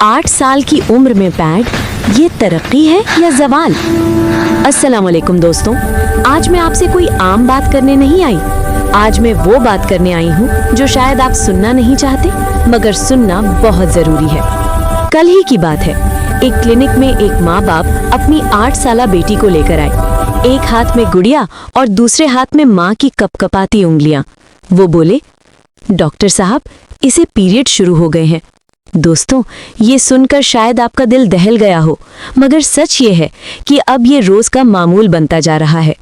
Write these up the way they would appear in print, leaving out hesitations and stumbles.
8 साल की उम्र में पैड, ये तरक्की है या जवाल। अस्सलाम वालेकुम दोस्तों, आज मैं आपसे कोई आम बात करने नहीं आई। आज मैं वो बात करने आई हूँ जो शायद आप सुनना नहीं चाहते, मगर सुनना बहुत जरूरी है। कल ही की बात है, एक क्लिनिक में एक माँ बाप अपनी 8 साला बेटी को लेकर आए। एक हाथ में गुड़िया और दूसरे हाथ में माँ की कपकपाती उंगलियां। वो बोले, डॉक्टर साहब, इसे पीरियड शुरू हो गए हैं। दोस्तों, ये सुनकर शायद आपका दिल दहल गया हो, मगर सच ये है कि अब ये रोज का मामूल बनता जा रहा है।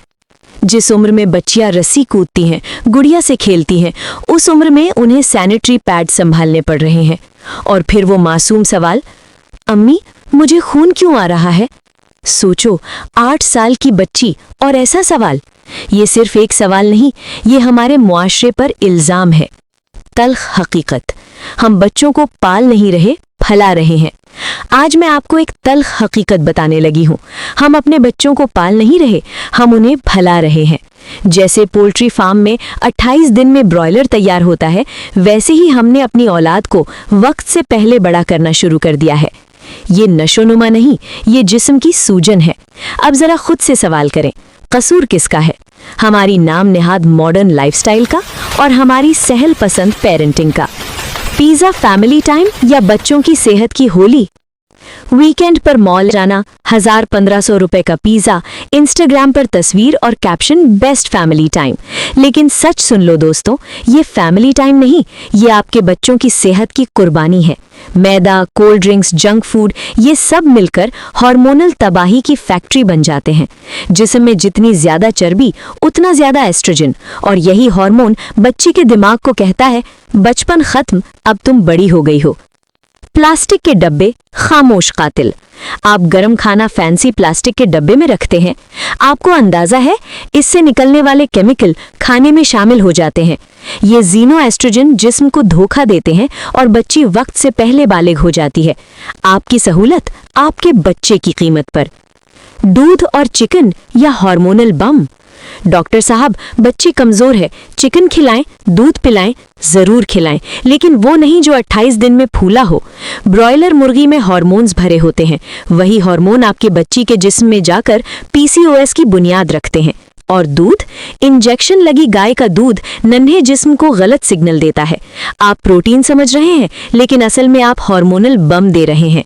जिस उम्र में बच्चियां रस्सी कूदती हैं, गुड़िया से खेलती हैं, उस उम्र में उन्हें सैनिटरी पैड संभालने पड़ रहे हैं। और फिर वो मासूम सवाल, अम्मी मुझे खून क्यों आ रहा है? सोचो, 8 साल की बच्ची और ऐसा सवाल। ये सिर्फ एक सवाल नहीं, ये हमारे मुआशरे पर इल्जाम है। तल्ख हकीकत, हम बच्चों को पाल नहीं रहे, फैला रहे हैं। आज मैं आपको एक तल्ख हकीकत बताने लगी हूँ। हम अपने बच्चों को पाल नहीं रहे, हम उन्हें फैला रहे हैं। जैसे पोल्ट्री फार्म में 28 दिन में ब्रॉयलर तैयार होता है, वैसे ही हमने अपनी औलाद को वक्त से पहले बड़ा करना शुरू कर दिया है। ये नशोनुमा नहीं, ये जिस्म की सूजन है। अब जरा खुद से सवाल करें, कसूर किसका है? हमारी नाम नेहाद मॉडर्न लाइफस्टाइल का और हमारी सहल पसंद पेरेंटिंग का? पिज़्ज़ा फैमिली टाइम या बच्चों की सेहत की होली? वीकेंड पर मॉल जाना, 1000-1500 रुपए का पिज़्ज़ा, इंस्टाग्राम पर तस्वीर और कैप्शन बेस्ट फैमिली टाइम। लेकिन सच सुन लो दोस्तों, ये फैमिली टाइम नहीं, ये आपके बच्चों की सेहत की कुर्बानी है। मैदा, कोल्ड ड्रिंक्स, जंक फूड, ये सब मिलकर हार्मोनल तबाही की फैक्ट्री बन जाते हैं। जिस्म में जितनी ज्यादा चर्बी, उतना ज्यादा एस्ट्रोजन, और यही हार्मोन बच्ची के दिमाग को कहता है, बचपन खत्म, अब तुम बड़ी हो गई हो। प्लास्टिक के डब्बे खामोश कातिल। आप गरम खाना फैंसी प्लास्टिक के डब्बे में रखते हैं। आपको अंदाजा है, इससे निकलने वाले केमिकल खाने में शामिल हो जाते हैं। ये जीनो एस्ट्रोजन जिस्म को धोखा देते हैं और बच्ची वक्त से पहले बालिग हो जाती है। आपकी सहूलत आपके बच्चे की कीमत पर। दूध और चिकन या हार्मोनल बम? डॉक्टर साहब, बच्ची कमजोर है, चिकन खिलाएं, दूध पिलाएं, जरूर खिलाएं, लेकिन वो नहीं जो 28 दिन में फूला हो। ब्रॉयलर मुर्गी में हार्मोन्स भरे होते हैं। वही हार्मोन आपके बच्ची के जिस्म में जाकर पीसीओएस की बुनियाद रखते हैं। और दूध, इंजेक्शन लगी गाय का दूध नन्हे जिस्म को गलत सिग्नल देता है। आप प्रोटीन समझ रहे हैं, लेकिन असल में आप हार्मोनल बम दे रहे हैं।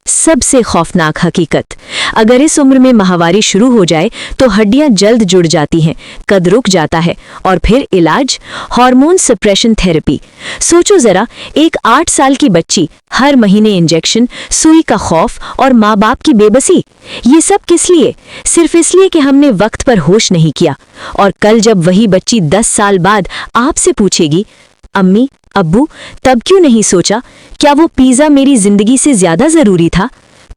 सबसे खौफनाक हकीकत, अगर इस उम्र में माहवारी शुरू हो जाए तो हड्डियां जल्द जुड़ जाती हैं, कद रुक जाता है, और फिर इलाज हार्मोन सप्रेशन थेरेपी। सोचो जरा, एक 8 साल की बच्ची, हर महीने इंजेक्शन, सुई का खौफ और माँ बाप की बेबसी। ये सब किस लिए? सिर्फ इसलिए कि हमने वक्त पर होश नहीं किया। और कल जब वही बच्ची 10 साल बाद आपसे पूछेगी, अम्मी, अब्बू, तब क्यों नहीं सोचा? क्या वो पिज़्ज़ा मेरी जिंदगी से ज्यादा जरूरी था?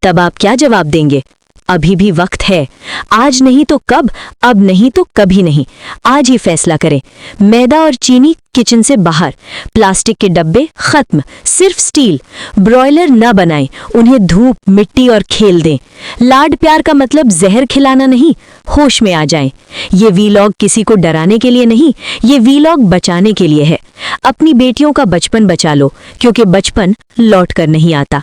तब आप क्या जवाब देंगे? अभी भी वक्त है। आज नहीं तो कब, अब नहीं तो कभी नहीं। आज ही फैसला करें। मैदा और चीनी किचन से बाहर, प्लास्टिक के डब्बे खत्म, सिर्फ स्टील। ब्रॉयलर न बनाएं, उन्हें धूप, मिट्टी और खेल दें। लाड प्यार का मतलब जहर खिलाना नहीं, होश में आ जाएं। ये वीलॉग किसी को डराने के लिए नहीं, ये वीलॉग बचाने के लिए है। अपनी बेटियों का बचपन बचा लो, क्योंकि बचपन लौट कर नहीं आता।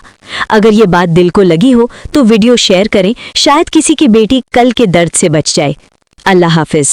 अगर ये बात दिल को लगी हो तो वीडियो शेयर करें, शायद किसी की बेटी कल के दर्द से बच जाए। अल्लाह हाफिज।